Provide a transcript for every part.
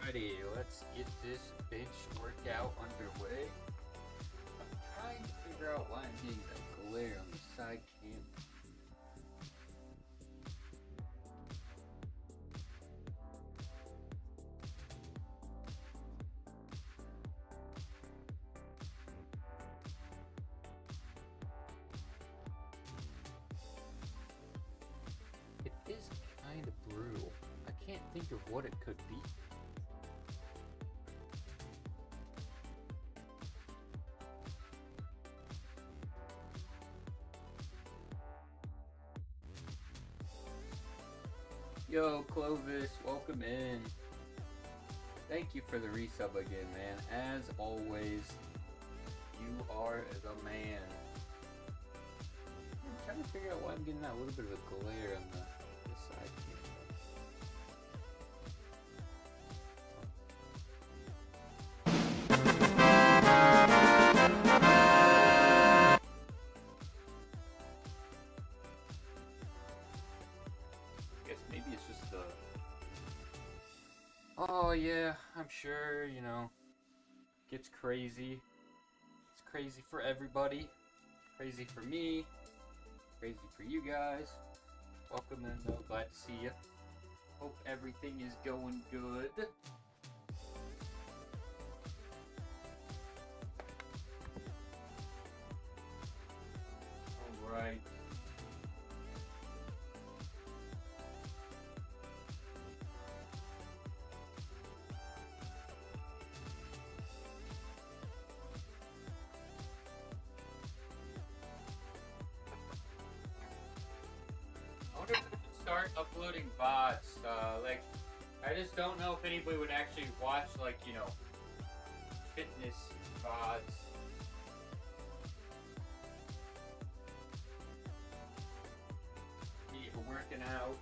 Alrighty, let's get this bench workout underway. I'm trying to figure out why I'm getting that glare on the side cam. It is kind of brutal. I can't think of what it could be. Yo, Clovis, welcome in. Thank you for the resub again, man. As always, you are the man. I'm trying to figure out why I'm getting that little bit of a glare on the side here. Maybe it's just the... Oh yeah, I'm sure, you know, gets crazy. It's crazy for everybody. Crazy for me. Crazy for you guys. Welcome in though, glad to see you. Hope everything is going good. Alright. Start uploading bots. Like, I just don't know if anybody would actually watch, like, you know, fitness bots. People working out.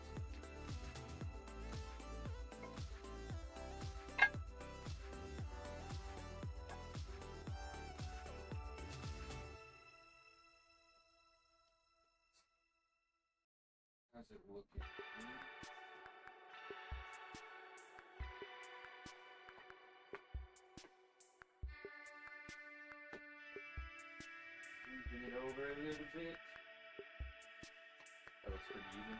How's it looking? Moving it over a little bit. That looks pretty even.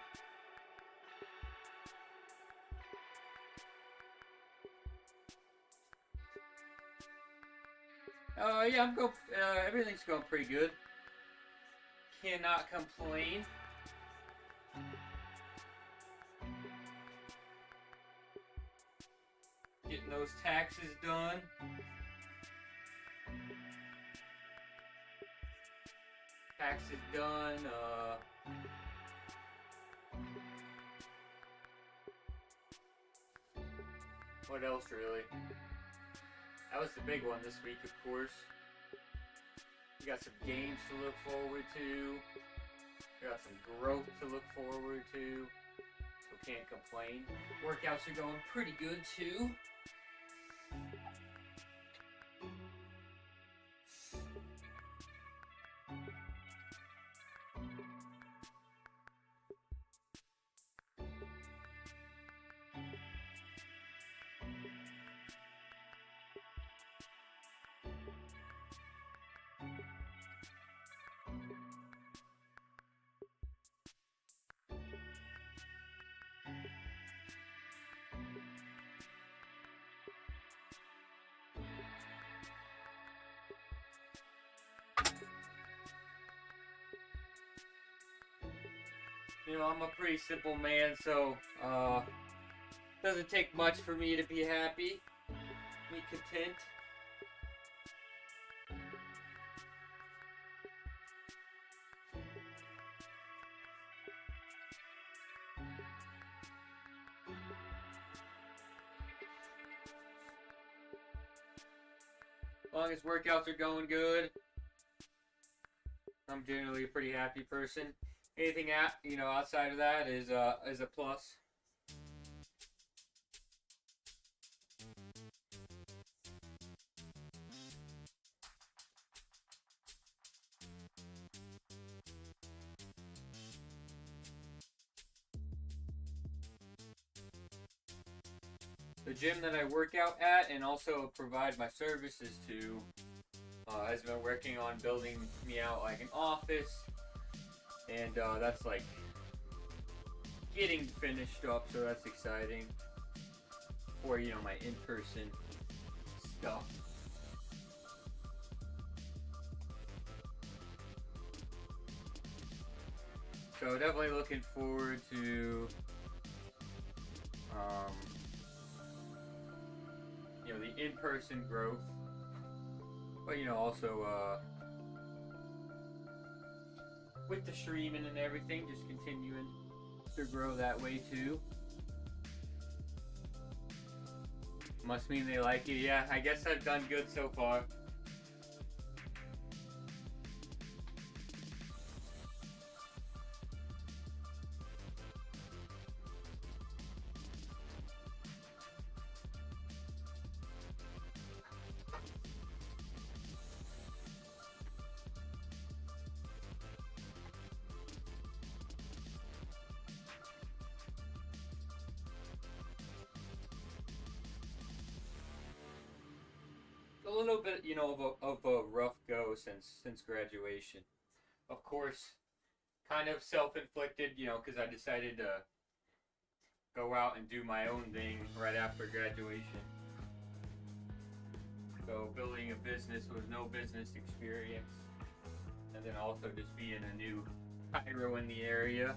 Yeah, I'm going. Everything's going pretty good. Cannot complain. Getting those taxes done. Taxes done. What else really? That was the big one this week, of course. We got some games to look forward to. We got some growth to look forward to. So can't complain. Workouts are going pretty good too. You know, I'm a pretty simple man, so doesn't take much for me to be happy, be content. As long as workouts are going good, I'm generally a pretty happy person. Anything outside of that is a plus. the gym that I work out at and also provide my services to has been working on building me out like an office, and that's like getting finished up, so that's exciting for, you know, my in-person stuff. So definitely looking forward to you know, the in-person growth, but you know, also with the streaming and everything, just continuing to grow that way too. Must mean they like it. Yeah, I guess I've done good so far. A little bit, you know, of a rough go since graduation. Of course, kind of self-inflicted, you know, because I decided to go out and do my own thing right after graduation. So building a business with no business experience, and then also just being a new chiro in the area.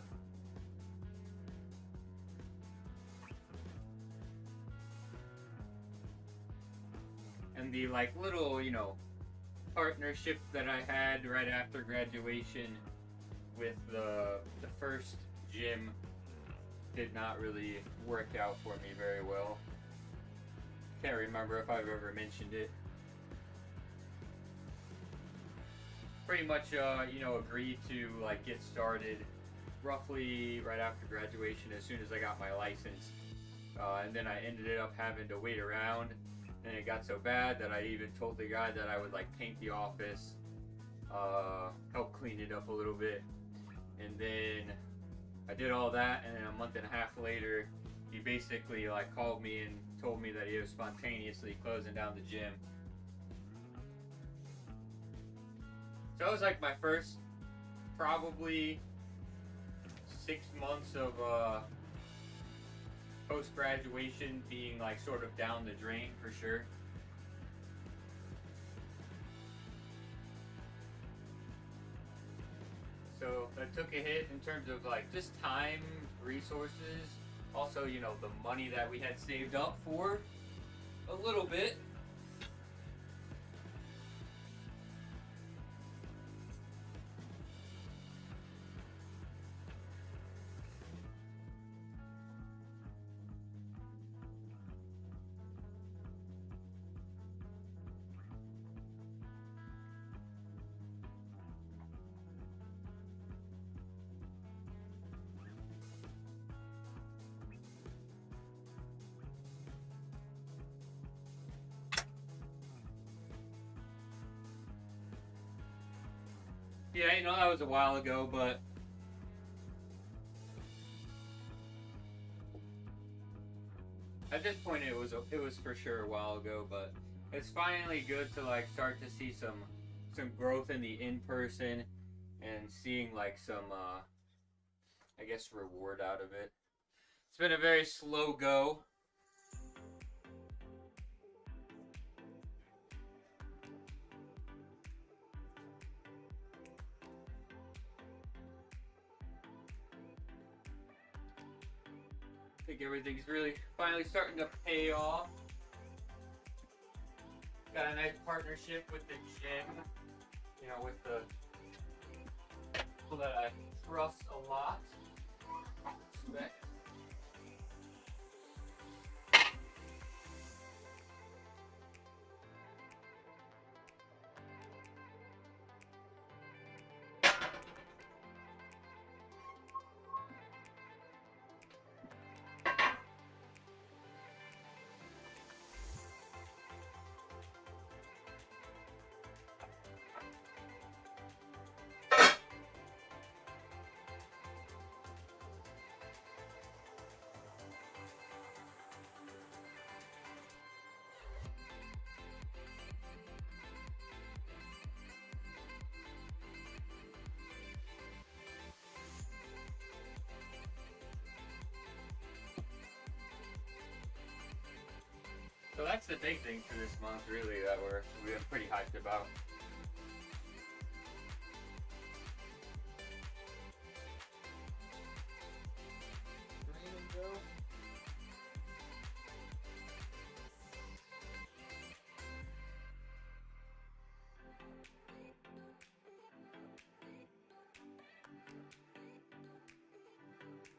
And the like little, you know, partnership that I had right after graduation with the first gym did not really work out for me very well. Can't remember if I've ever mentioned it. Pretty much, you know, agreed to like get started roughly right after graduation, as soon as I got my license, and then I ended up having to wait around. And it got so bad that I even told the guy that I would like paint the office, help clean it up a little bit. And then I did all that, and then a month and a half later, he basically like called me and told me that he was spontaneously closing down the gym. So it was like my first probably 6 months of post-graduation being like sort of down the drain for sure. So that took a hit in terms of like just time, resources, also, you know, the money that we had saved up for a little bit. Yeah, you know, that was a while ago, but at this point it was for sure a while ago, but it's finally good to like start to see some growth in the in-person and seeing like some I guess reward out of it. It's been a very slow go. I think everything's really finally starting to pay off. Got a nice partnership with the gym, you know, with the people that I trust a lot. Respect. that's the big thing for this month, really, that we're pretty hyped about.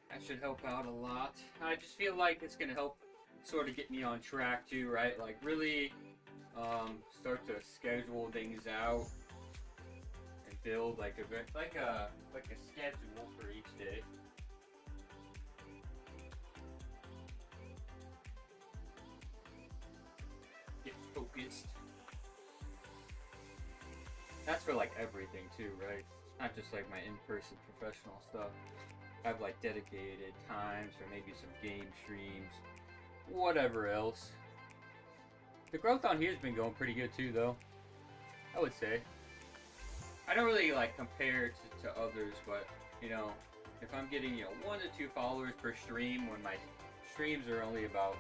That should help out a lot. I just feel like it's gonna help sort of get me on track too, right? Like really start to schedule things out and build like a schedule for each day. Get focused. That's for like everything too, right? Not just like my in-person professional stuff. I have like dedicated times for maybe some game streams, whatever else. The growth on here has been going pretty good too, though. I would say. I don't really like compare to others, but you know, if I'm getting 1 to 2 followers per stream when my streams are only about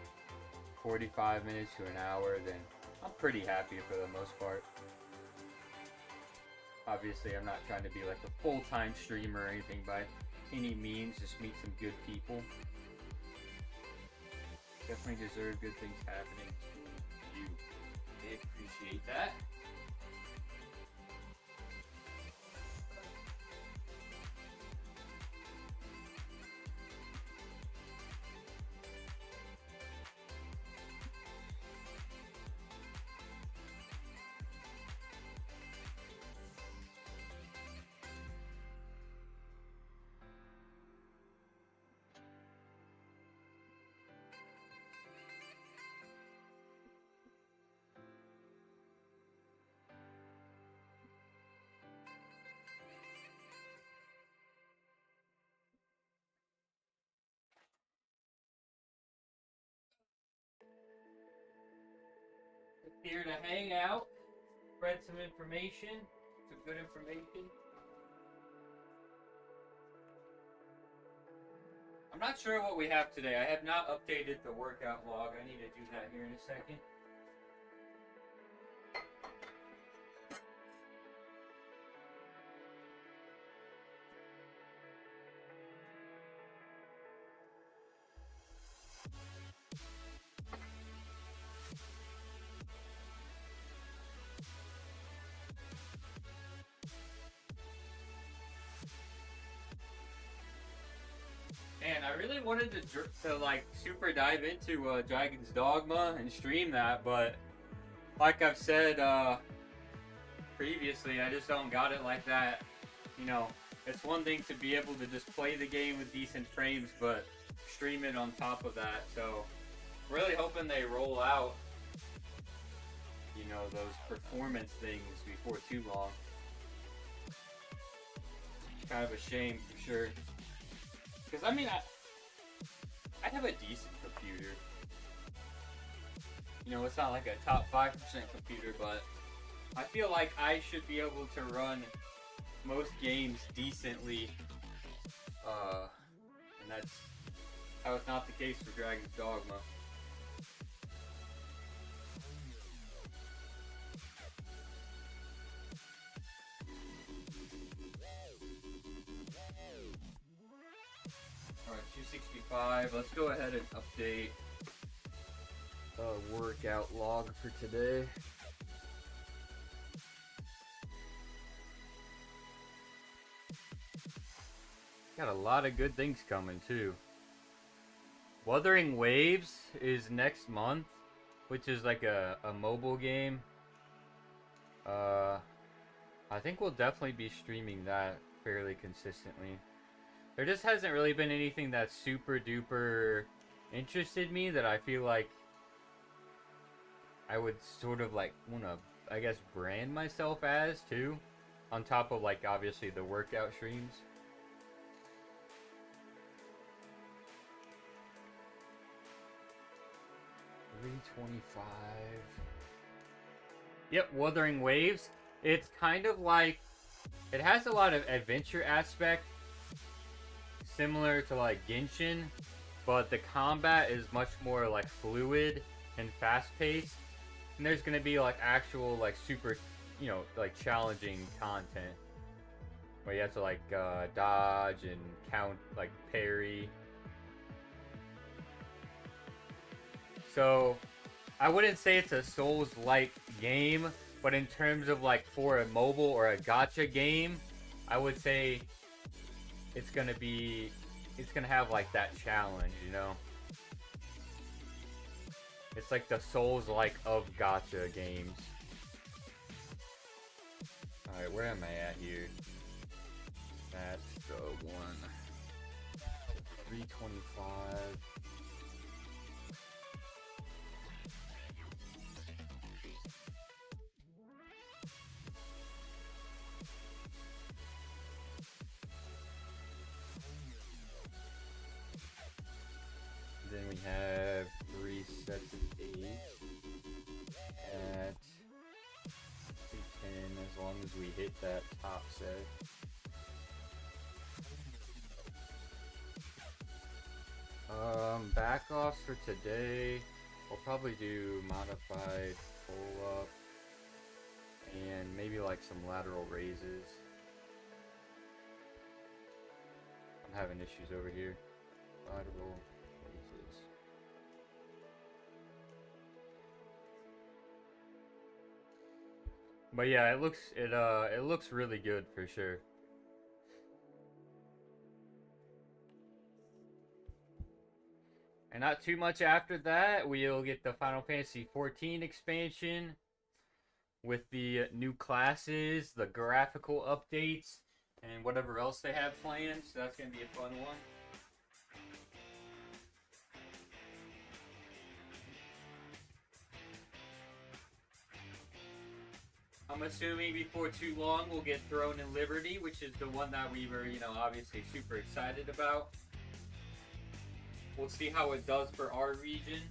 45 minutes to an hour, then I'm pretty happy for the most part. Obviously, I'm not trying to be like a full-time streamer or anything by any means. Just meet some good people. Definitely deserve good things happening to you. They appreciate that. Here to hang out, spread some information, some good information. I'm not sure what we have today. I have not updated the workout log. I need to do that here in a second. Man, I really wanted to like super dive into Dragon's Dogma and stream that, but like I've said previously, I just don't got it like that. You know, it's one thing to be able to just play the game with decent frames, but stream it on top of that. So, really hoping they roll out, you know, those performance things before too long. Kind of a shame for sure. Because, I mean, I have a decent computer. You know, it's not like a top 5% computer, but I feel like I should be able to run most games decently. And that was not the case for Dragon's Dogma. Alright, 265. Let's go ahead and update the workout log for today. Got a lot of good things coming too. Wuthering Waves is next month, which is like a mobile game. I think we'll definitely be streaming that fairly consistently. There just hasn't really been anything that super duper interested me that I feel like I would sort of like want to, I guess, brand myself as too, on top of like obviously the workout streams. $325. Yep, Wuthering Waves. It's kind of like, it has a lot of adventure aspect, similar to like Genshin, but the combat is much more like fluid and fast-paced. And there's gonna be like actual like super, you know, like challenging content where you have to like dodge and count, like parry. So I wouldn't say it's a Souls-like game, but in terms of like for a mobile or a gacha game, I would say it's gonna have like that challenge, you know? It's like the Souls-like of gacha games. Alright, where am I at here? That's the one. 325. Then we have 3 sets of 8 at 210 as long as we hit that top set. Back-offs for today, we'll probably do modified pull-up and maybe like some lateral raises. I'm having issues over here. Lateral raises. But yeah, it looks really good for sure. And not too much after that, we'll get the Final Fantasy XIV expansion with the new classes, the graphical updates, and whatever else they have planned. So that's going to be a fun one. I'm assuming before too long we'll get Throne and Liberty, which is the one that we were, you know, obviously super excited about. We'll see how it does for our region.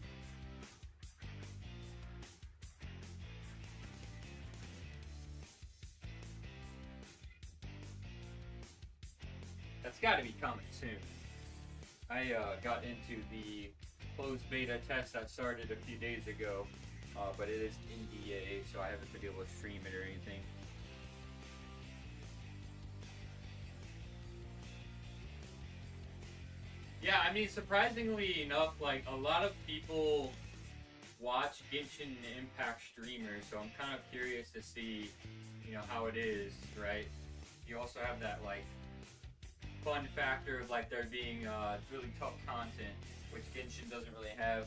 That's got to be coming soon. I got into the closed beta test that started a few days ago, but it is in EA, so I haven't been able to stream it or anything. Yeah, I mean, surprisingly enough, like, a lot of people watch Genshin Impact streamers, so I'm kind of curious to see, you know, how it is, right? You also have that, like, fun factor of, like, there being really tough content, which Genshin doesn't really have.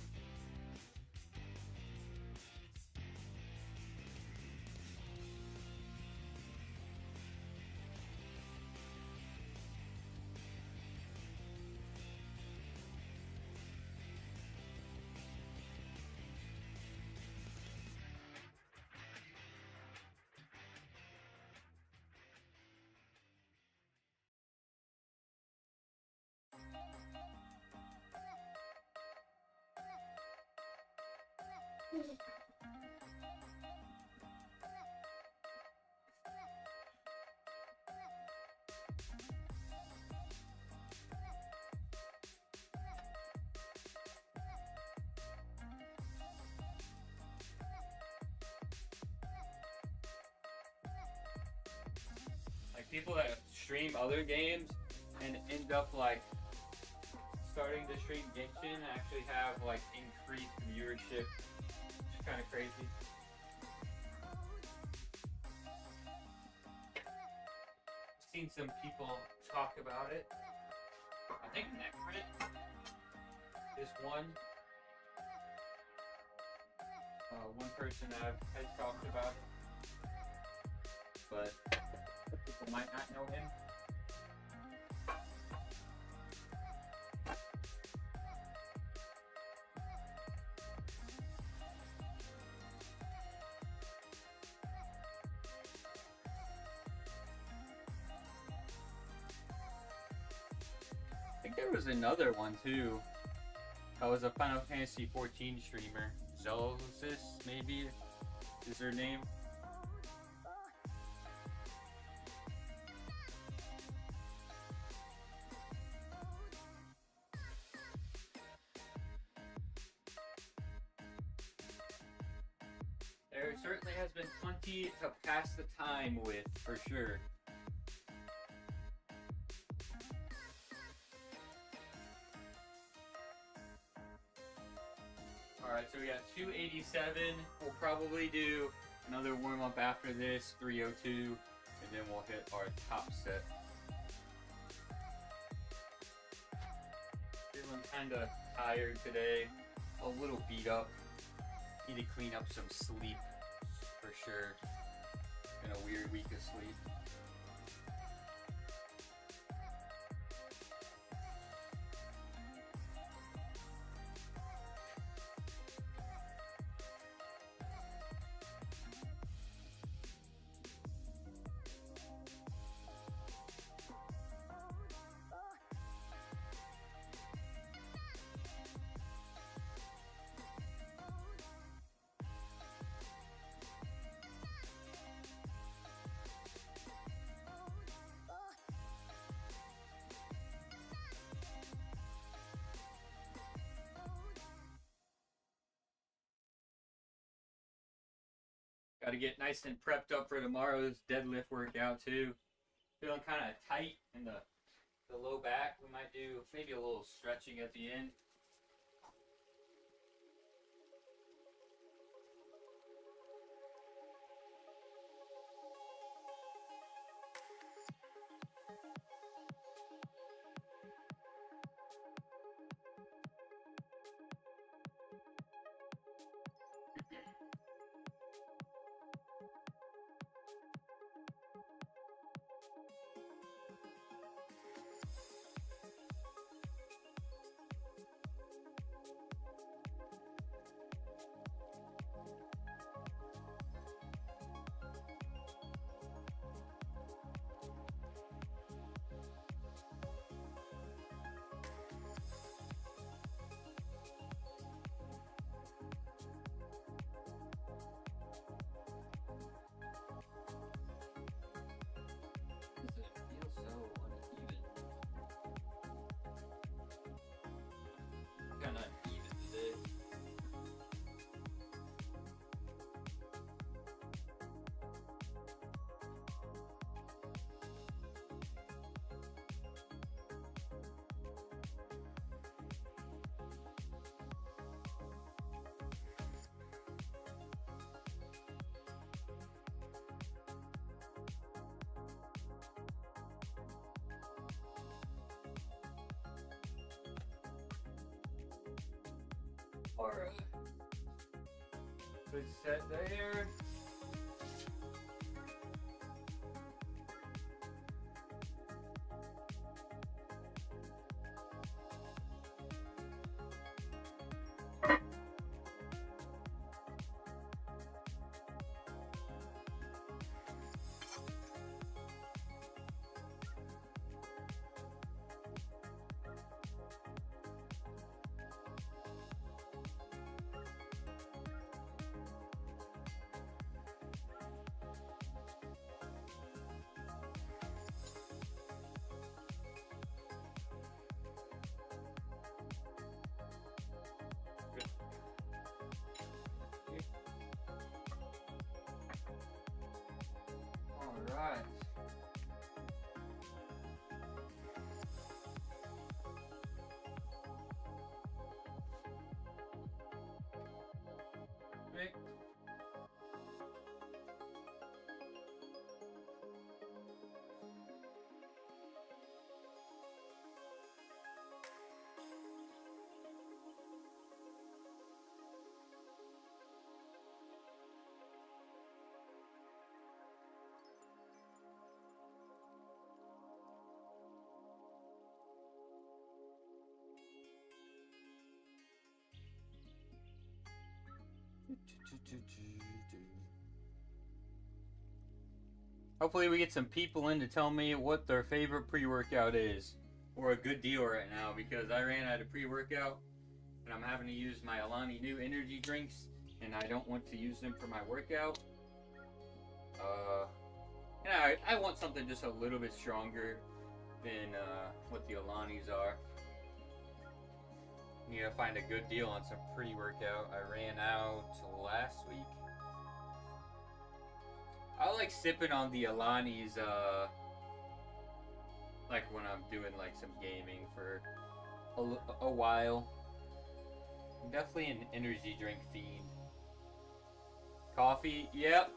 Like, people that stream other games and end up, like, starting to stream Genshin actually have, like, increased viewership. Which is kind of crazy. I've seen some people talk about it. I think Necrit is one. One person that has talked about it. But people might not know him. I think there was another one too. That was a Final Fantasy XIV streamer. Zelosis, maybe, is her name. there certainly has been plenty to pass the time with, for sure. Alright, so we got 287. We'll probably do another warm-up after this, 302, and then we'll hit our top set. Feeling kind of tired today, a little beat up. Need to clean up some sleep, for sure. Been a weird week of sleep. Got to get nice and prepped up for tomorrow's deadlift workout too. Feeling kind of tight in the low back. We might do maybe a little stretching at the end. Kind of uneven today. Alright. Good set there. Alright. Perfect. Hopefully we get some people in to tell me what their favorite pre-workout is, or a good deal right now, because I ran out of pre-workout and I'm having to use my Alani new energy drinks, and I don't want to use them for my workout. And I want something just a little bit stronger than what the Alanis are. Need to find a good deal on some pre-workout. I ran out last week. I like sipping on the Alani's, like when I'm doing like some gaming for a while. I'm definitely an energy drink fiend. Coffee, yep.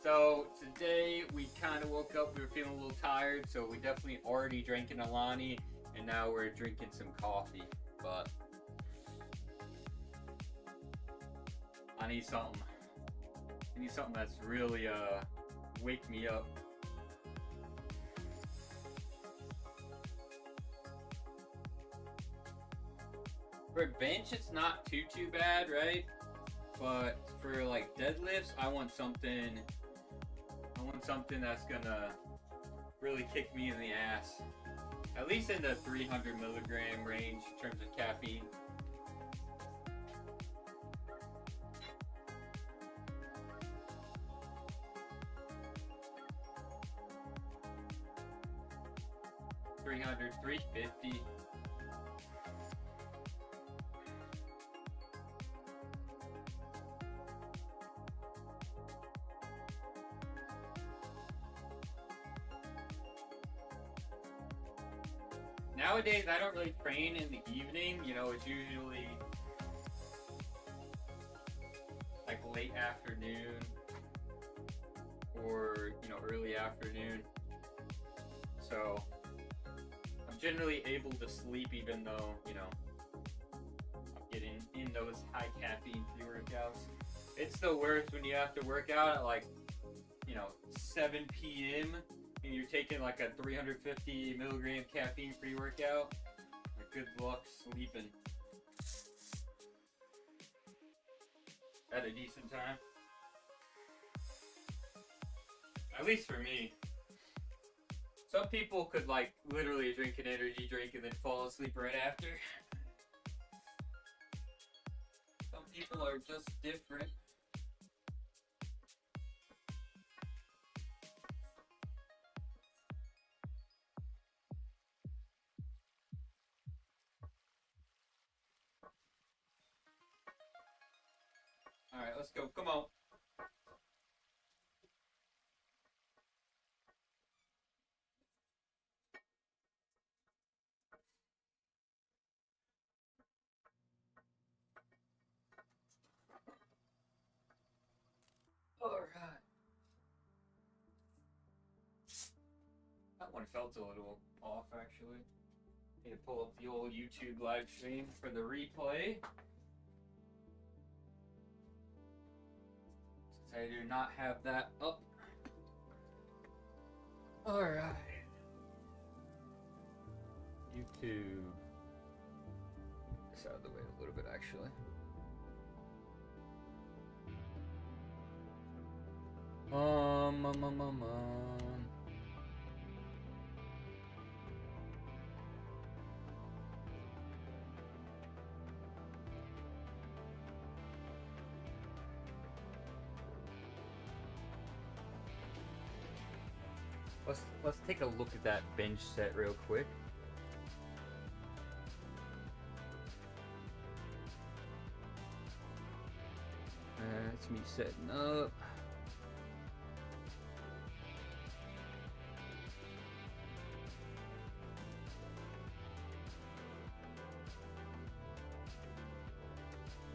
So today we kind of woke up, we were feeling a little tired, so we definitely already drank an Alani, and now we're drinking some coffee. But I need something. I need something that's really wake me up. For bench, it's not too bad, right? But for like deadlifts, I want something that's gonna really kick me in the ass. At least in the 300 milligram range in terms of caffeine. $300, $350. Nowadays, I don't really train in the evening. You know, it's usually like late afternoon or, you know, early afternoon. So I'm generally able to sleep even though, you know, I'm getting in those high caffeine pre-workouts. It's the worst when you have to work out at like, you know, 7 p.m. and you're taking like a 350 milligram caffeine pre-workout. Good luck sleeping at a decent time. At least for me. Some people could like literally drink an energy drink and then fall asleep right after. Some people are just different. Alright, let's go. Come on. Alright. That one felt a little off, actually. Need to pull up the old YouTube live stream for the replay. Since I do not have that up. Alright. YouTube. This out of the way a little bit, actually. Let's take a look at that bench set real quick. That's me setting up.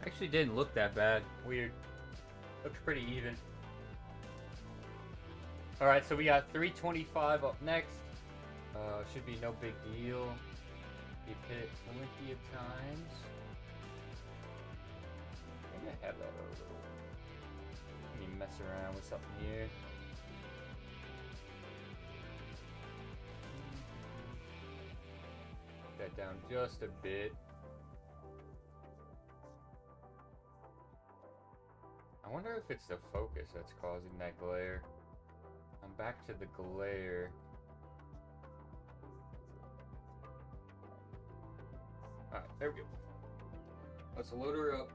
Actually didn't look that bad. Weird. Looks pretty even. Alright, so we got 325 up next. Should be no big deal. We've hit it plenty of times. Maybe I have that a little. Let me mess around with something here. That down just a bit. I wonder if it's the focus that's causing that glare. I'm back to the glare. Alright, there we go. Let's load her up.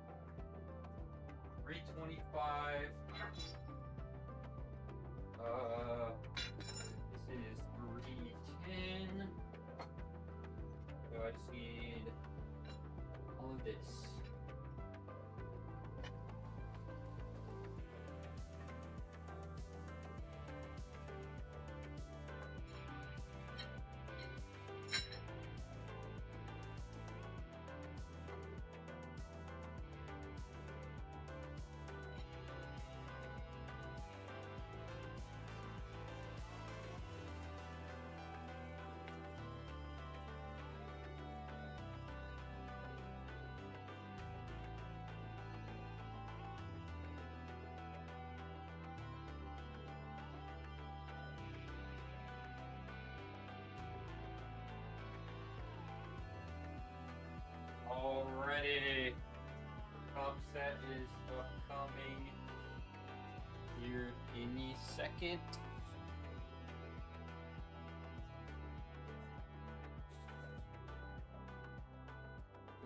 325. This is 310. So I just need all of this. already. Top set is upcoming here any second.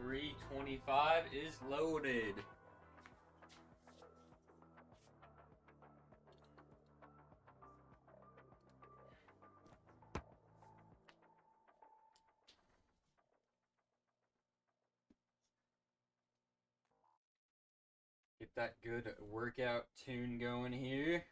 $325 is loaded. Get that good workout tune going here.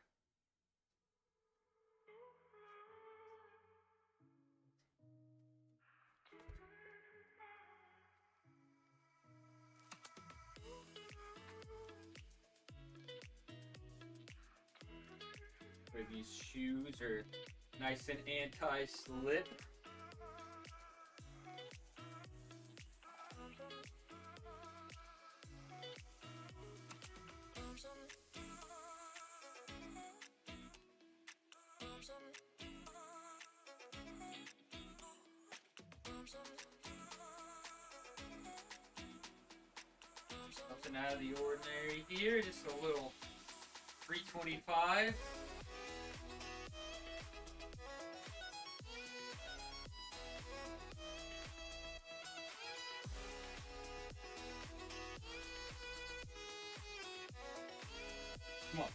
Where these shoes are nice and anti-slip. Nothing out of the ordinary here, just a little $325. Come on.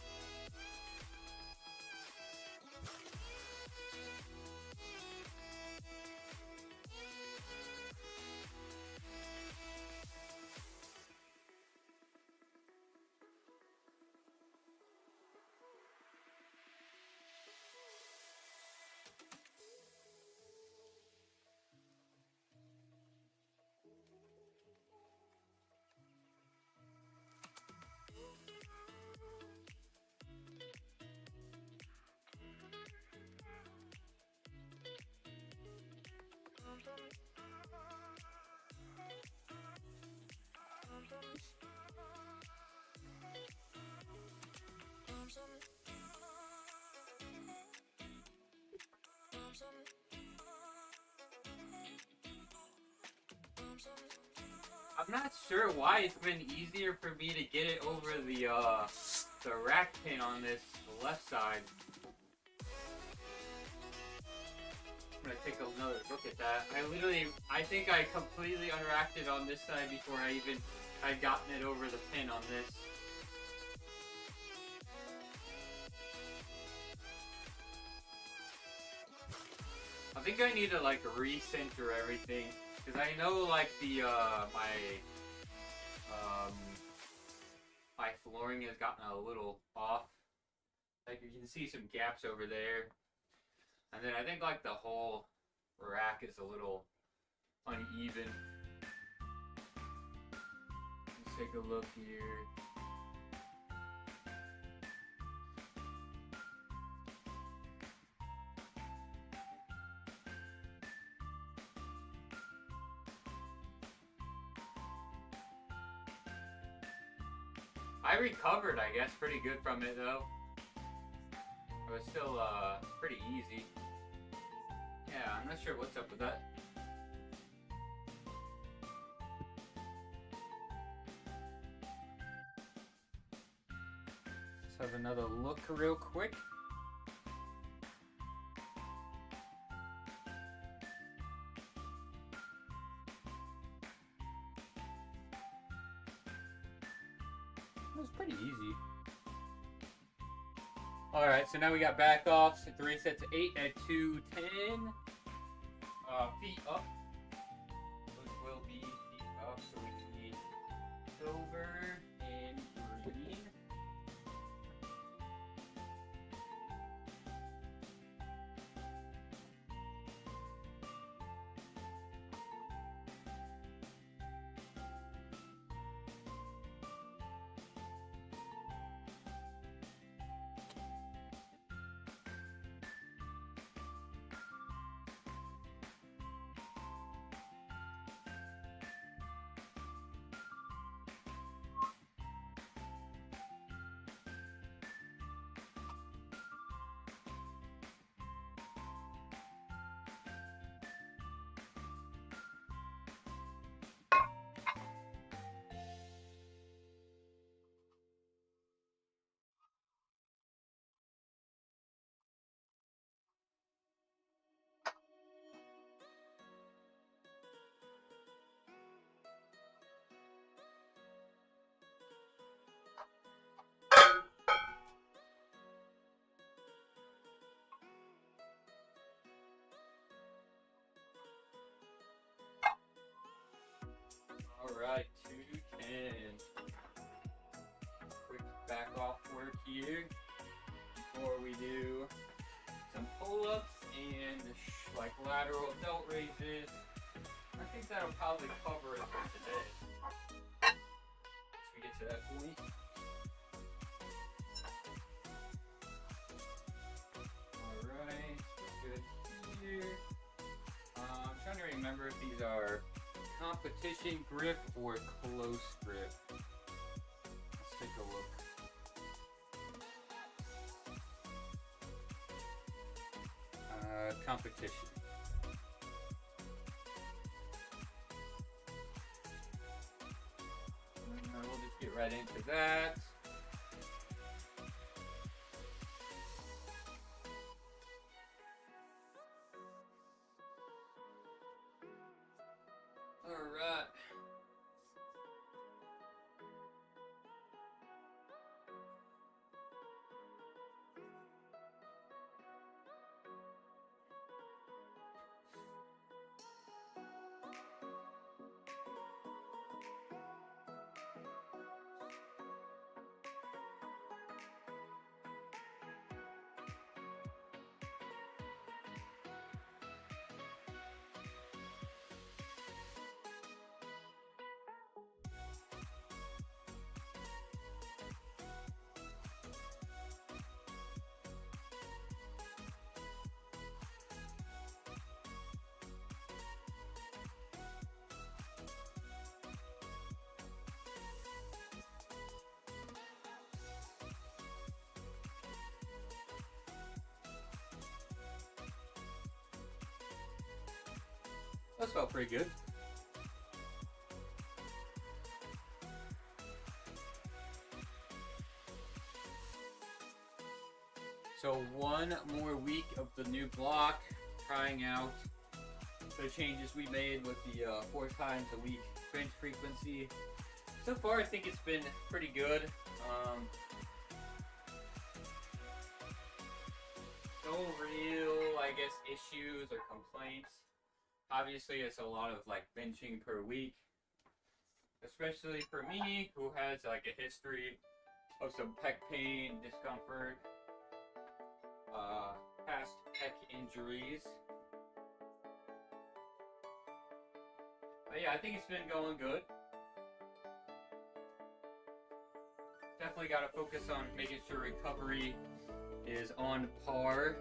I'm not sure why it's been easier for me to get it over the rack pin on this left side. I'm gonna take another look at that. I think I completely unracked it on this side before I'd gotten it over the pin on this. I think I need to like recenter everything, because I know like the my flooring has gotten a little off. Like you can see some gaps over there. And then I think like the whole rack is a little uneven. Let's take a look here. I recovered, I guess, pretty good from it though. It was still pretty easy. Yeah, I'm not sure what's up with that. Let's have another look real quick. It was pretty easy. Alright, so now we got back offs, 3 sets of 8 at 210. Feet up. Those will be feet up, so we can need silver and green. here before we do some pull-ups and like lateral delt raises. I think that'll probably cover it for today. Once we get to that point. Alright, good here. I'm trying to remember if these are competition grip or close grip. Let's take a look. Competition. We'll just get right into that. All right. That felt pretty good. So one more week of the new block, trying out the changes we made with the 4 times a week bench frequency. So far I think it's been pretty good. No real, I guess, issues or complaints. Obviously, it's a lot of like benching per week, especially for me, who has like a history of some pec pain, discomfort, past pec injuries. But yeah, I think it's been going good. Definitely got to focus on making sure recovery is on par.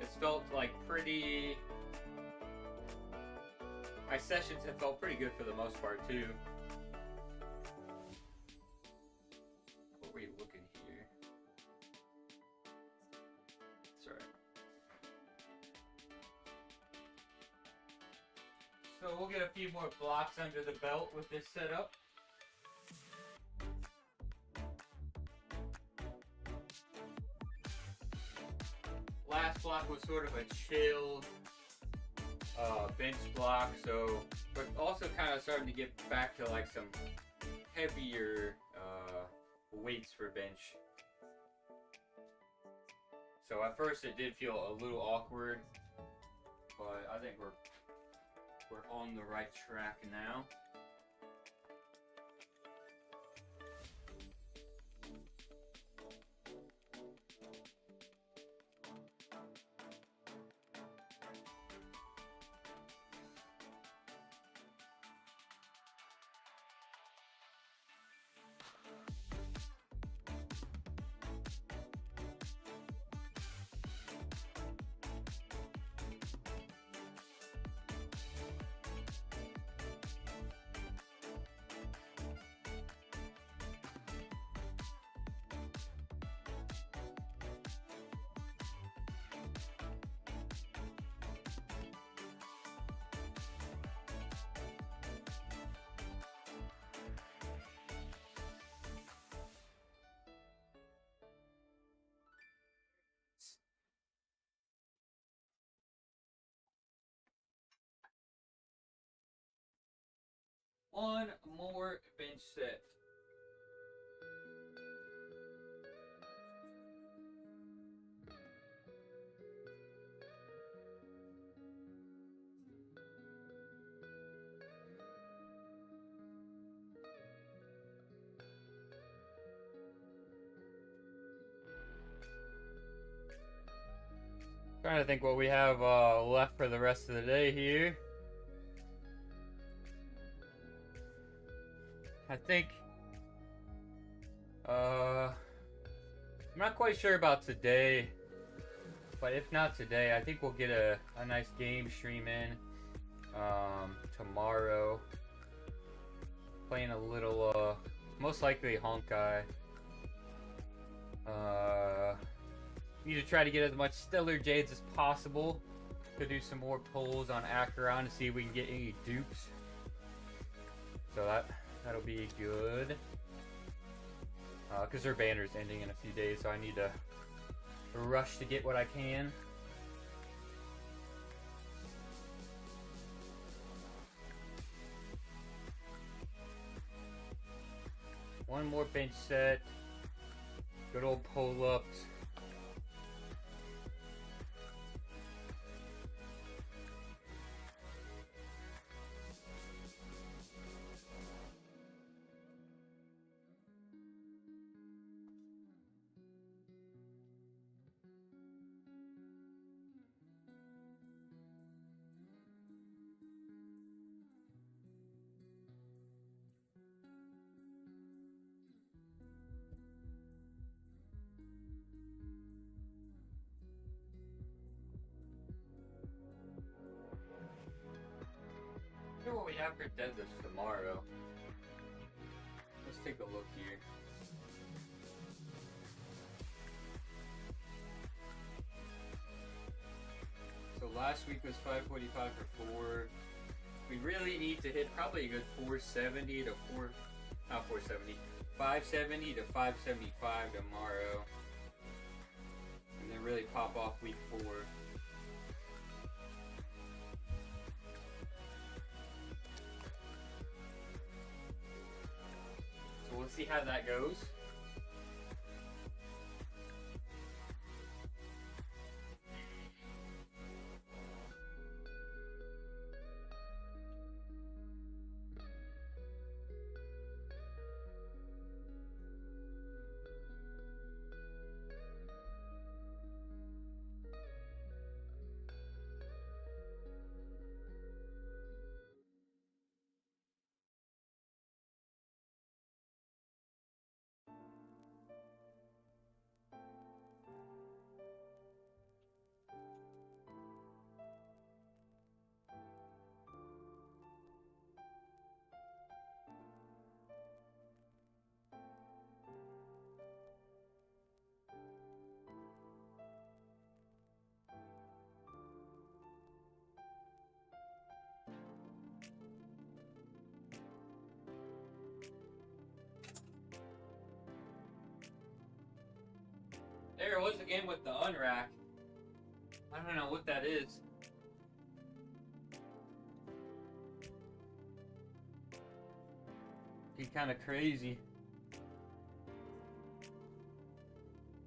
It's felt like my sessions have felt pretty good for the most part too. What were you looking here? Sorry. So we'll get a few more blocks under the belt with this setup. Last block was sort of a chill bench block, so we're also kind of starting to get back to like some heavier weights for bench. So at first it did feel a little awkward, but I think we're on the right track now. One more bench set. Trying to think what we have left for the rest of the day here. I think I'm not quite sure about today, but if not today, I think we'll get a nice game stream in tomorrow. Playing a little most likely Honkai. Need to try to get as much Stellar Jades as possible. Could do some more pulls on Acheron to see if we can get any dupes. So that'll be good. Because their banner's ending in a few days, so I need to rush to get what I can. One more bench set. Good old pull-ups. What we have for deadlifts tomorrow. Let's take a look here. So last week was 545 for 4. We really need to hit probably a good 470 to 570 to 575 tomorrow. And then really pop off week 4. We'll see how that goes. There it was again with the unrack. I don't know what that is. He's kind of crazy.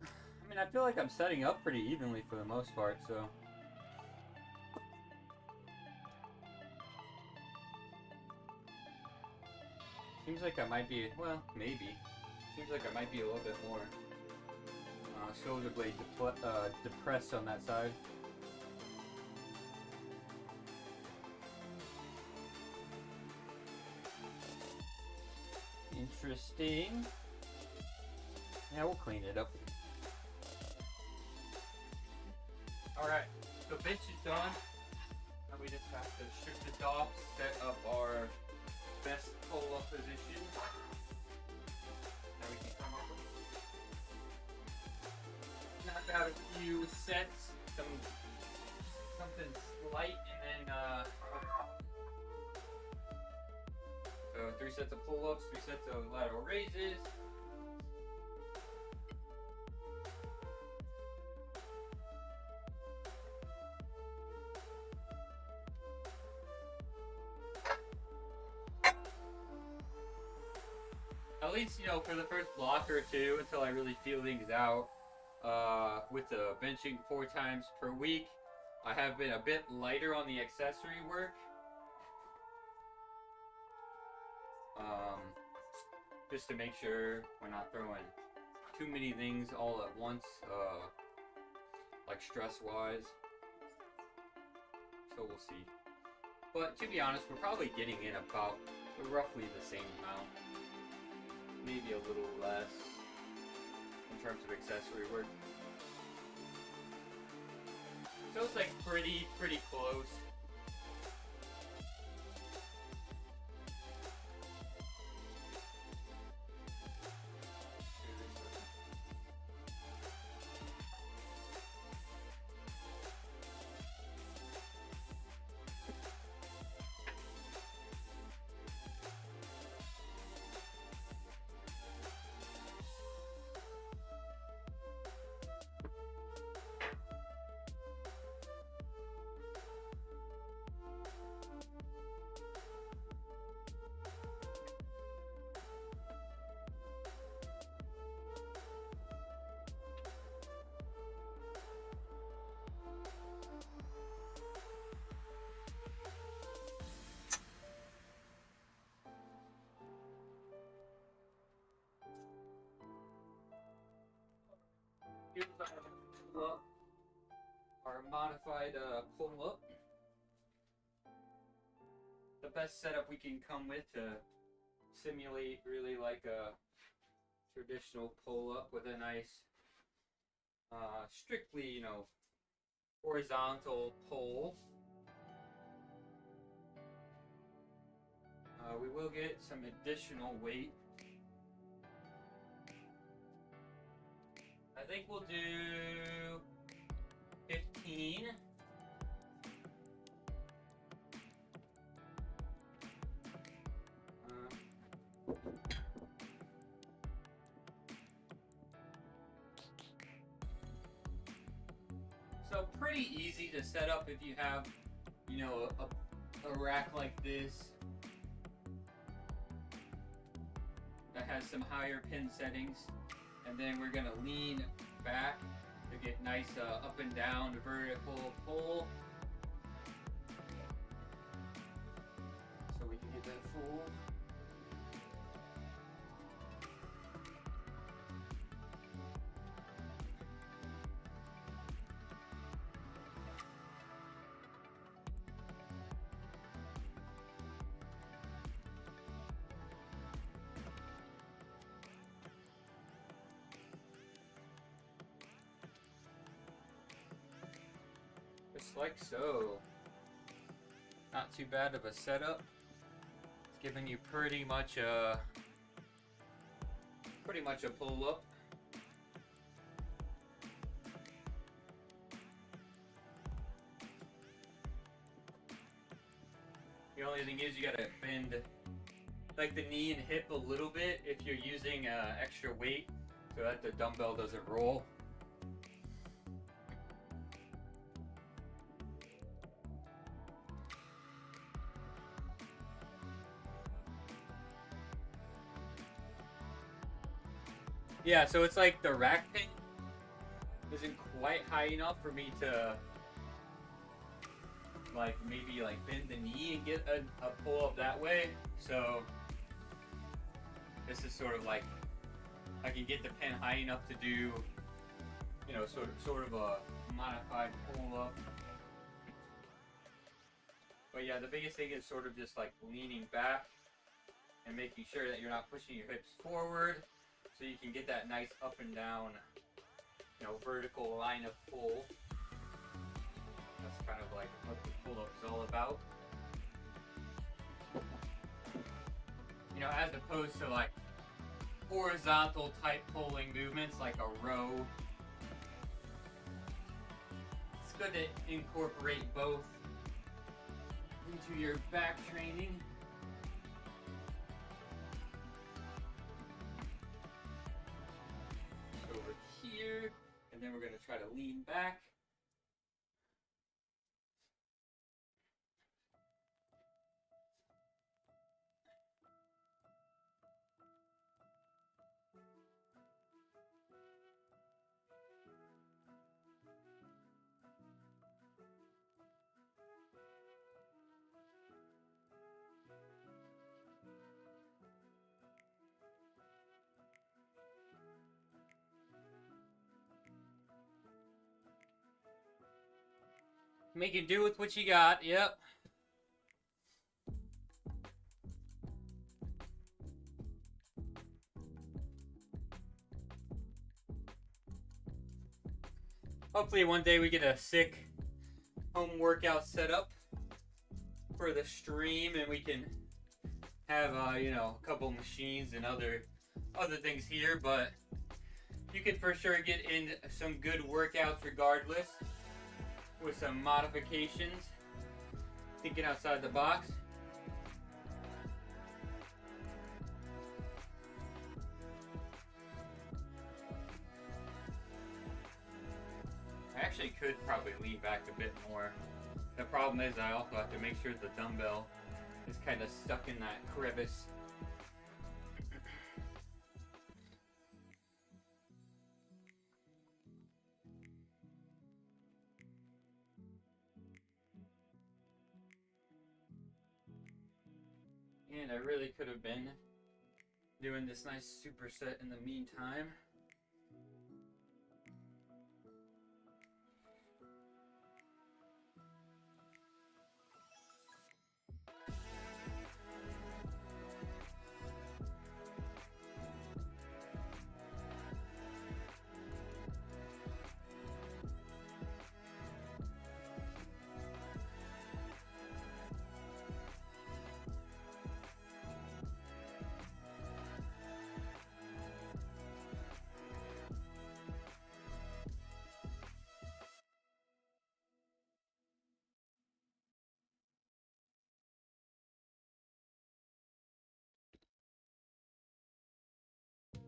I mean, I feel like I'm setting up pretty evenly for the most part, so. Seems like I might be, well, maybe. Seems like I might be a little bit more shoulder blade depressed on that side. Interesting. Yeah, we'll clean it up. Alright, so bench is done. Now we just have to strip this off, set up our best pull-up position. Now we can come up with knock out a few sets, something light, and then so 3 sets of pull-ups, 3 sets of lateral raises. At least, you know, for the first block or two, until I really feel things out. With the benching 4 times per week, I have been a bit lighter on the accessory work. Just to make sure we're not throwing too many things all at once, like stress-wise. so we'll see. But to be honest, we're probably getting in about roughly the same amount. Maybe a little less in terms of accessory work. So it's like pretty close. Here's our modified pull-up. The best setup we can come with to simulate really like a traditional pull-up with a nice, strictly, you know, horizontal pull. We will get some additional weight. I think we'll do 15. So pretty easy to set up if you have, you know, a rack like this that has some higher pin settings. And then we're gonna lean back to get nice up and down vertical pull. So we can get that full. Just like so. Not too bad of a setup. It's giving you pretty much a pull-up. The only thing is you gotta bend like the knee and hip a little bit if you're using extra weight so that the dumbbell doesn't roll. Yeah, so it's like the rack pin isn't quite high enough for me to like maybe like bend the knee and get a pull up that way. So this is sort of like I can get the pin high enough to do, you know, sort of a modified pull up. But yeah, the biggest thing is sort of just like leaning back and making sure that you're not pushing your hips forward, so you can get that nice up and down, you know, vertical line of pull. That's kind of like what the pull-up is all about. You know, as opposed to like horizontal type pulling movements like a row. It's good to incorporate both into your back training. Over here, and then we're going to try to lean back. Making do with what you got, yep. Hopefully one day we get a sick home workout set up for the stream and we can have you know, a couple machines and other things here, but you can for sure get in some good workouts regardless with some modifications, thinking outside the box. I actually could probably lean back a bit more. The problem is I also have to make sure the dumbbell is kind of stuck in that crevice. And I really could have been doing this nice superset in the meantime.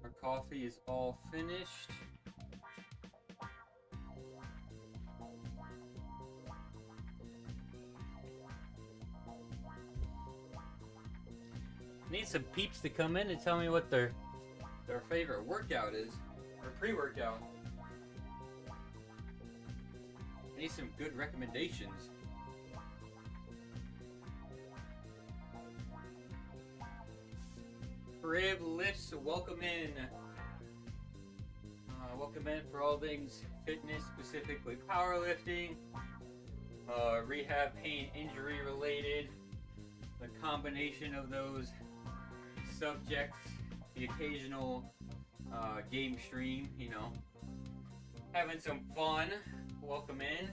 Our coffee is all finished. Need some peeps to come in and tell me what their favorite workout is, or pre-workout. I need some good recommendations. Rib lifts, welcome in. Welcome in for all things fitness, specifically powerlifting, rehab, pain, injury related, the combination of those subjects, the occasional game stream, you know, having some fun. Welcome in.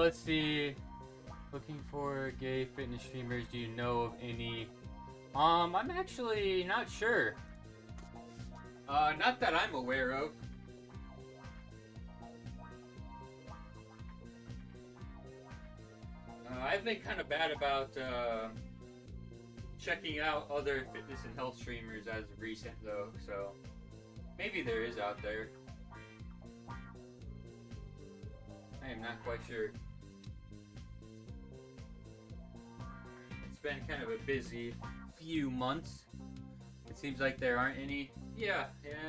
Let's see. Looking for gay fitness streamers. Do you know of any? I'm actually not sure. Not that I'm aware of. I've been kind of bad about checking out other fitness and health streamers as of recent, though. So maybe there is out there. I am not quite sure. It's been kind of a busy few months. It seems like there aren't any. Yeah,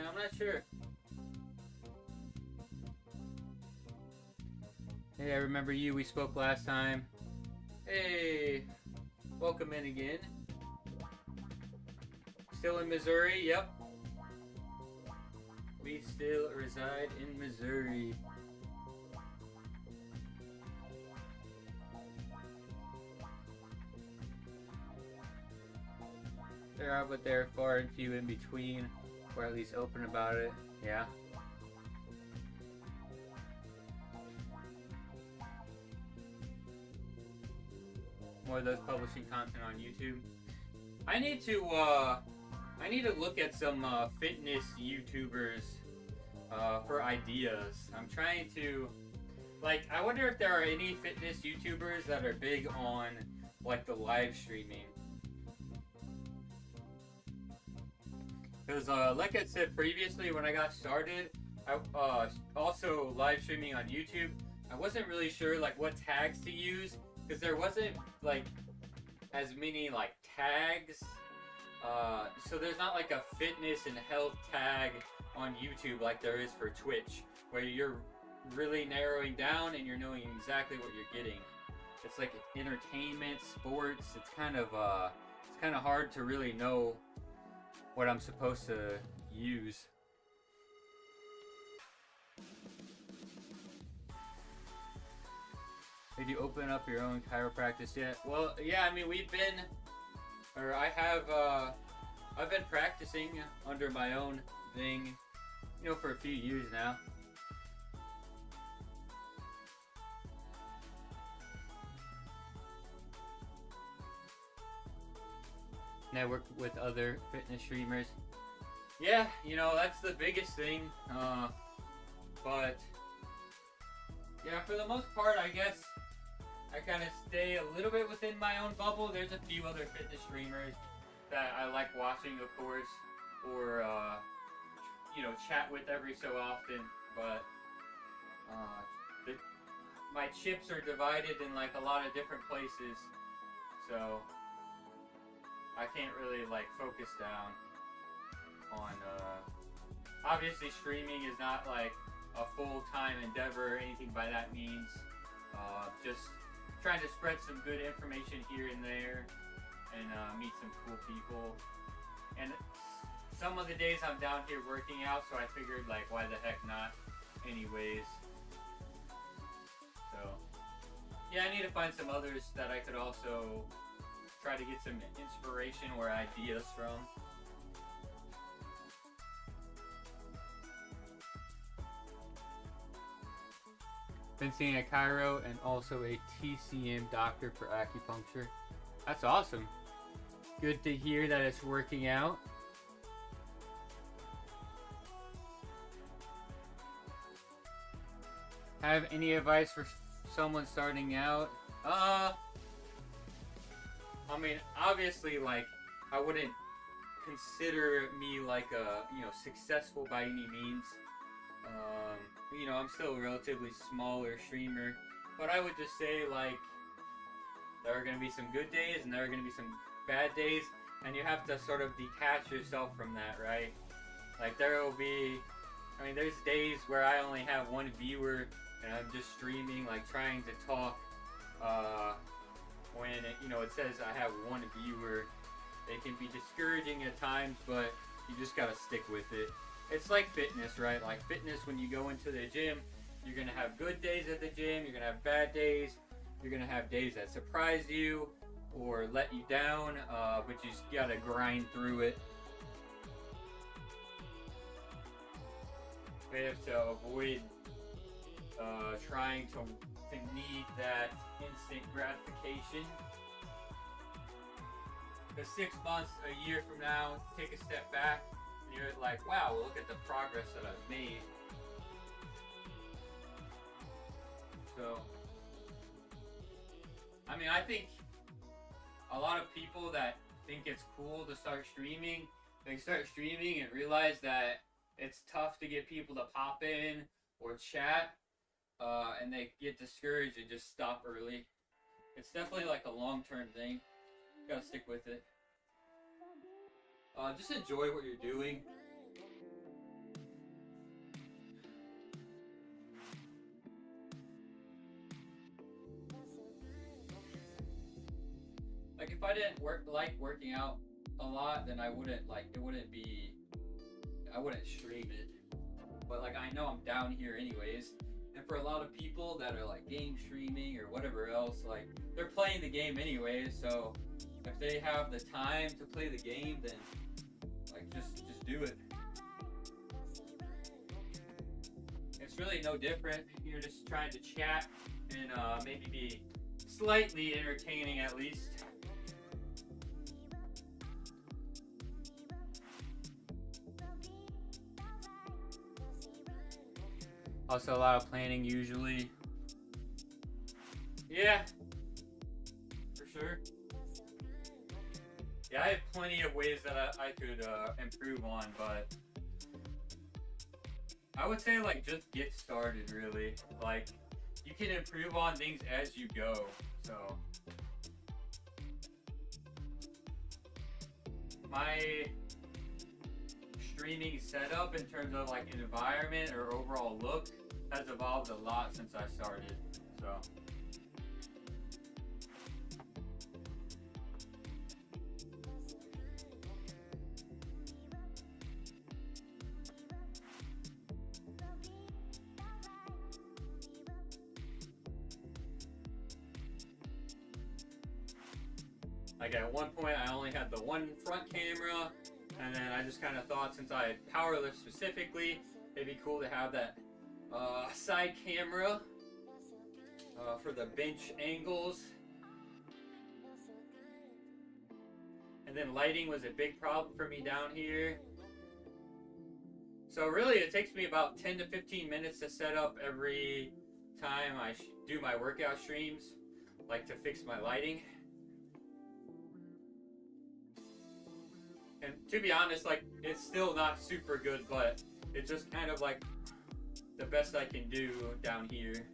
I'm not sure. Hey, I remember you. We spoke last time. Hey, welcome in again. Still in Missouri? Yep. We still reside in Missouri. There are, but they're far and few in between, or at least open about it. Yeah. More of those publishing content on YouTube. I need to look at some fitness YouTubers for ideas. I'm trying to, like, I wonder if there are any fitness YouTubers that are big on like the live streaming. Because, like I said previously, when I got started, I also live streaming on YouTube. I wasn't really sure like what tags to use because there wasn't like as many like tags. So there's not like a fitness and health tag on YouTube like there is for Twitch, where you're really narrowing down and you're knowing exactly what you're getting. It's like entertainment, sports. It's kind of hard to really know what I'm supposed to use. Did you open up your own chiropractic yet? Well, yeah, I mean, I've been practicing under my own thing, for a few years now. Network with other fitness streamers. Yeah, that's the biggest thing. But yeah, for the most part, I guess I kind of stay a little bit within my own bubble. There's a few other fitness streamers that I like watching, of course, or chat with every so often. But my chips are divided in like a lot of different places, so I can't really like focus down on. Obviously, streaming is not like a full-time endeavor or anything by that means. Just trying to spread some good information here and there, and meet some cool people. And some of the days I'm down here working out, so I figured like, why the heck not? Anyways. So yeah, I need to find some others that I could also try to get some inspiration or ideas from. Been seeing a chiro and also a TCM doctor for acupuncture. That's awesome. Good to hear that it's working out. Have any advice for someone starting out? I mean, obviously, like, I wouldn't consider me like a, successful by any means. I'm still a relatively smaller streamer, but I would just say, like, there are going to be some good days and there are going to be some bad days, and you have to sort of detach yourself from that, right? Like, there's days where I only have one viewer and I'm just streaming, like, trying to talk, when it says I have one viewer. It can be discouraging at times, but you just gotta stick with it. It's like fitness, right? Like fitness, when you go into the gym, you're gonna have good days at the gym, you're gonna have bad days, you're gonna have days that surprise you or let you down, but you just gotta grind through it. We have to avoid trying to need that instant gratification. Because 6 months, a year from now, take a step back, and you're like, wow, look at the progress that I've made. So, I mean, I think a lot of people that think it's cool to start streaming, they start streaming and realize that it's tough to get people to pop in or chat, and they get discouraged and just stop early. It's definitely like a long-term thing. You gotta stick with it. Just enjoy what you're doing. Like if I didn't like working out a lot, then I wouldn't stream it. But like I know I'm down here anyways. And for a lot of people that are like game streaming or whatever else, like they're playing the game anyways, so if they have the time to play the game, then like just do it. It's really no different. You're just trying to chat and maybe be slightly entertaining at least. Also a lot of planning usually. Yeah, for sure. Yeah, I have plenty of ways that I could improve on, but I would say like just get started really. Like you can improve on things as you go. So my streaming setup in terms of like an environment or overall look, has evolved a lot since I started. So. Like at one point I only had the one front camera, and then I just kind of thought, since I powerlift specifically, it'd be cool to have that side camera for the bench angles. And then lighting was a big problem for me down here. So really it takes me about 10 to 15 minutes to set up every time I do my workout streams, like to fix my lighting. And to be honest, like, it's still not super good, but it's just kind of like the best I can do down here.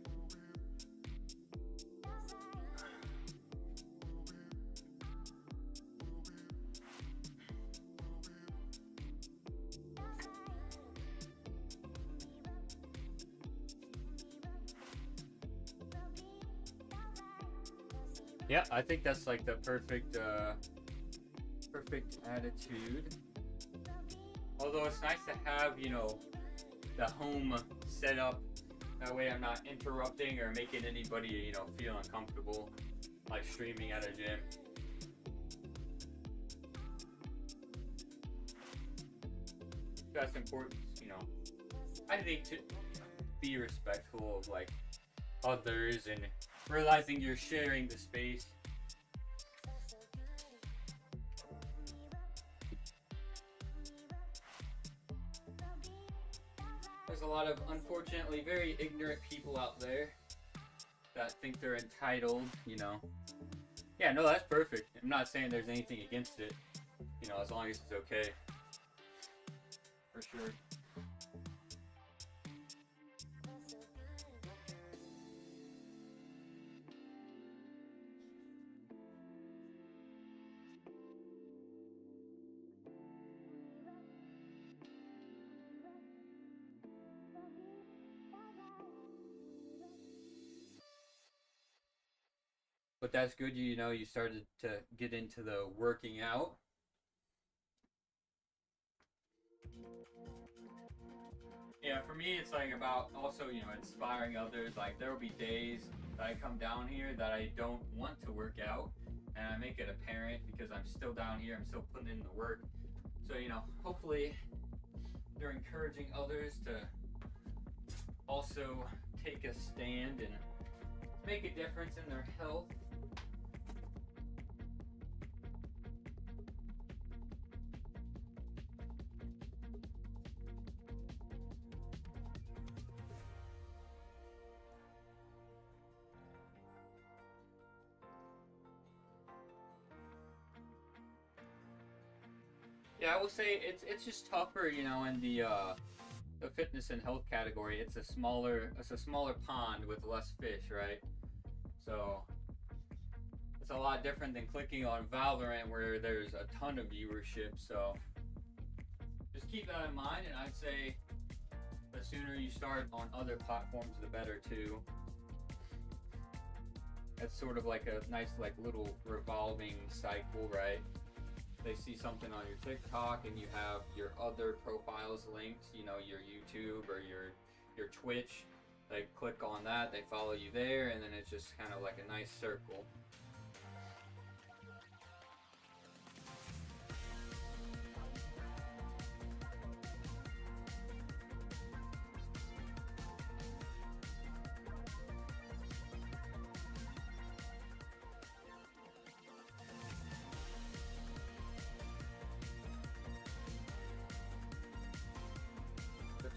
Yeah, I think that's like the perfect attitude. Although it's nice to have, you know, the home setup. That way I'm not interrupting or making anybody, you know, feel uncomfortable, like streaming at a gym. That's important, you know. I think to be respectful of like others and realizing you're sharing the space. There's a lot of, unfortunately, very ignorant people out there that think they're entitled, you know. Yeah, no, that's perfect. I'm not saying there's anything against it, you know, as long as it's okay. For sure. But that's good, you know, you started to get into the working out. Yeah, for me, it's like about also, you know, inspiring others. Like, there will be days that I come down here that I don't want to work out, and I make it apparent because I'm still down here, I'm still putting in the work. So, you know, hopefully they're encouraging others to also take a stand and make a difference in their health. Yeah, I will say it's just tougher, you know, in the fitness and health category. It's a smaller pond with less fish, right? So it's a lot different than clicking on Valorant where there's a ton of viewership. So just keep that in mind, and I'd say the sooner you start on other platforms, the better too. It's sort of like a nice, like, little revolving cycle, right? They see something on your TikTok and you have your other profiles linked, you know, your YouTube or your Twitch. They click on that, they follow you there, and then it's just kind of like a nice circle.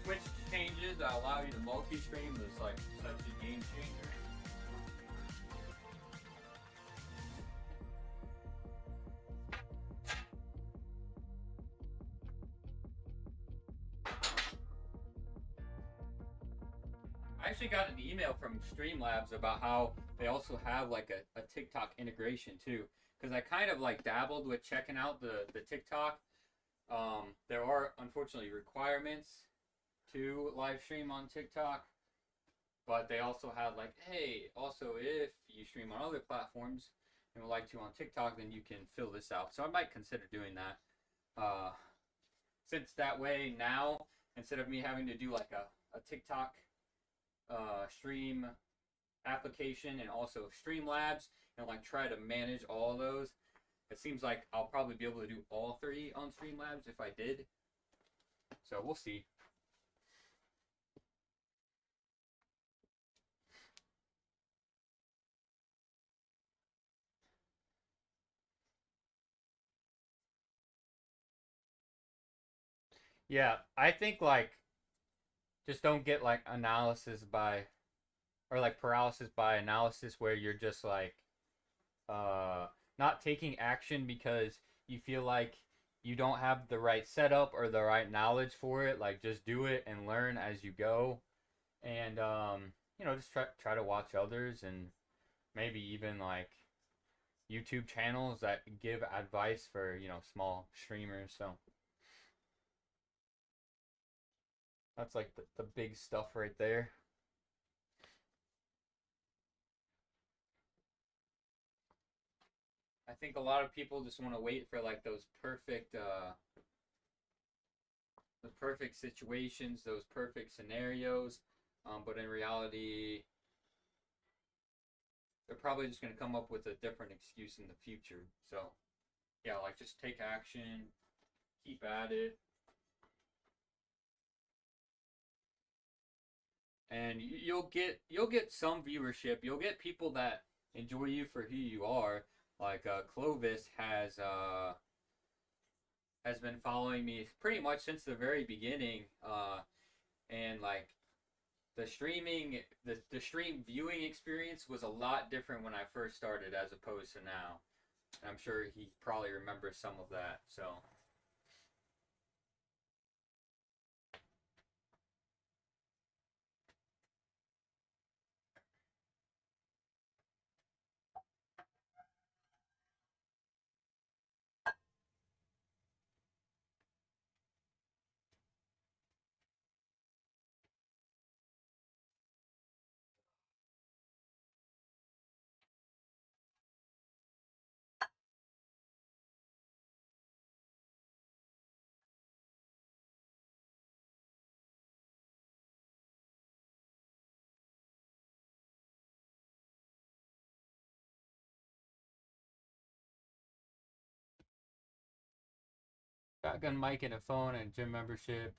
Twitch changes that allow you to multi-stream is like such a game changer. I actually got an email from Streamlabs about how they also have like a TikTok integration too. Because I kind of like dabbled with checking out the TikTok. There are unfortunately requirements to live stream on TikTok, But they also had like, hey, also if you stream on other platforms and would like to on TikTok, then you can fill this out. So I might consider doing that. Uh, since that way now, instead of me having to do like a TikTok stream application and also Streamlabs and like try to manage all those, it seems like I'll probably be able to do all three on Streamlabs if I did. So we'll see. Yeah, I think like just don't get like analysis by or like paralysis by analysis where you're just like uh not taking action because you feel like you don't have the right setup or the right knowledge for it. Like just do it and learn as you go, and just try to watch others and maybe even like YouTube channels that give advice for small streamers. So that's like the big stuff right there. I think a lot of people just want to wait for like those perfect situations, those perfect scenarios. But in reality, they're probably just going to come up with a different excuse in the future. So, yeah, like just take action, keep at it, and you'll get some viewership. You'll get people that enjoy you for who you are. Like Clovis has been following me pretty much since the very beginning. And like the stream viewing experience was a lot different when I first started as opposed to now. And I'm sure he probably remembers some of that. So shotgun mic and a phone and gym membership.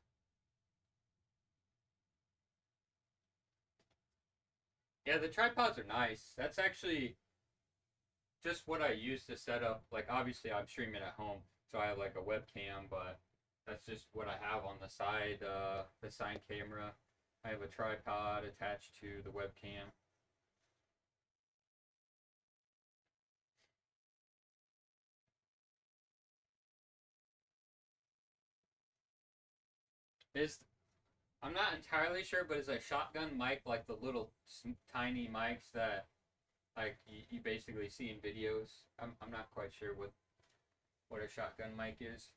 Yeah, the tripods are nice. That's actually just what I use to set up. Like obviously I'm streaming at home, so I have like a webcam, but that's just what I have on the side, the side camera. I have a tripod attached to the webcam. Is I'm not entirely sure, but is a shotgun mic like the little tiny mics that like you basically see in videos? I'm not quite sure what a shotgun mic is.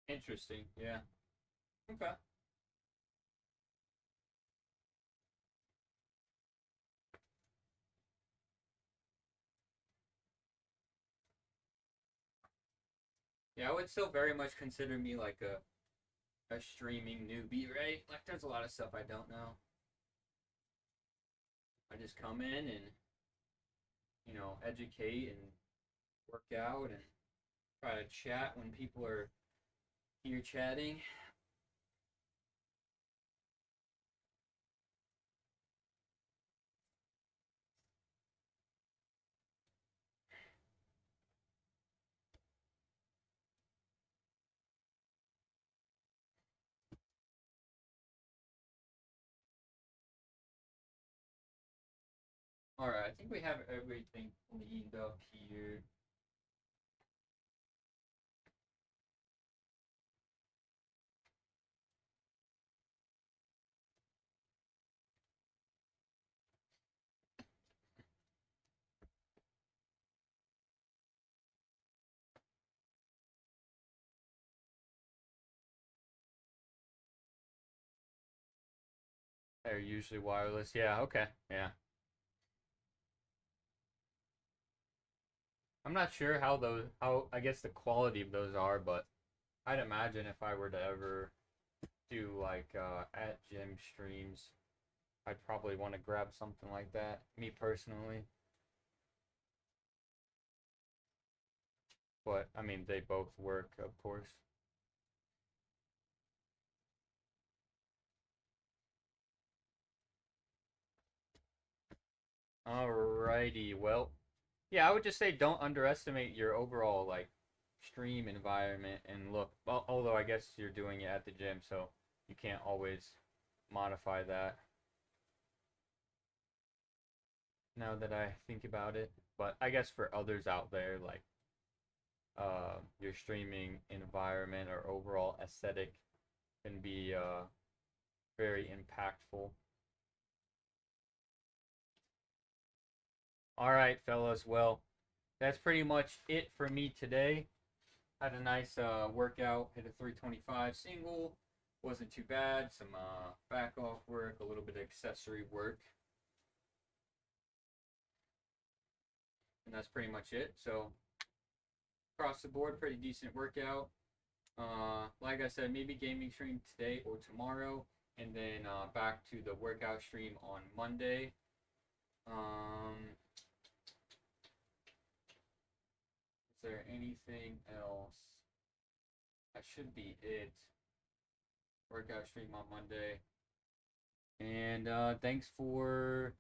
Interesting. Yeah. Okay. Yeah, I would still very much consider me like a streaming newbie, right? Like there's a lot of stuff I don't know. I just come in and educate and work out and try to chat when people are here chatting. Alright, I think we have everything cleaned up here. They're usually wireless. Yeah, okay. Yeah. I'm not sure how I guess the quality of those are, but I'd imagine if I were to ever do like at gym streams, I'd probably want to grab something like that. Me personally. But I mean they both work, of course. Alrighty, well, yeah, I would just say don't underestimate your overall like stream environment and look. Well, although I guess you're doing it at the gym, so you can't always modify that. Now that I think about it, but I guess for others out there, like your streaming environment or overall aesthetic can be very impactful. All right, fellas. Well, that's pretty much it for me today. Had a nice workout. Hit a 325 single. Wasn't too bad. Some back off work, a little bit of accessory work, and that's pretty much it. So across the board, pretty decent workout. Like I said, maybe gaming stream today or tomorrow, and then back to the workout stream on Monday. Is there anything else? That should be it. Workout stream on Monday. And thanks for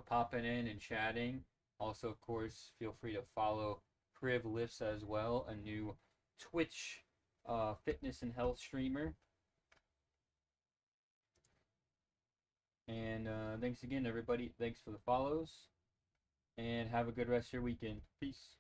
popping in and chatting. Also, of course, feel free to follow Priv Lifts as well, a new Twitch fitness and health streamer. And thanks again, everybody. Thanks for the follows. And have a good rest of your weekend. Peace.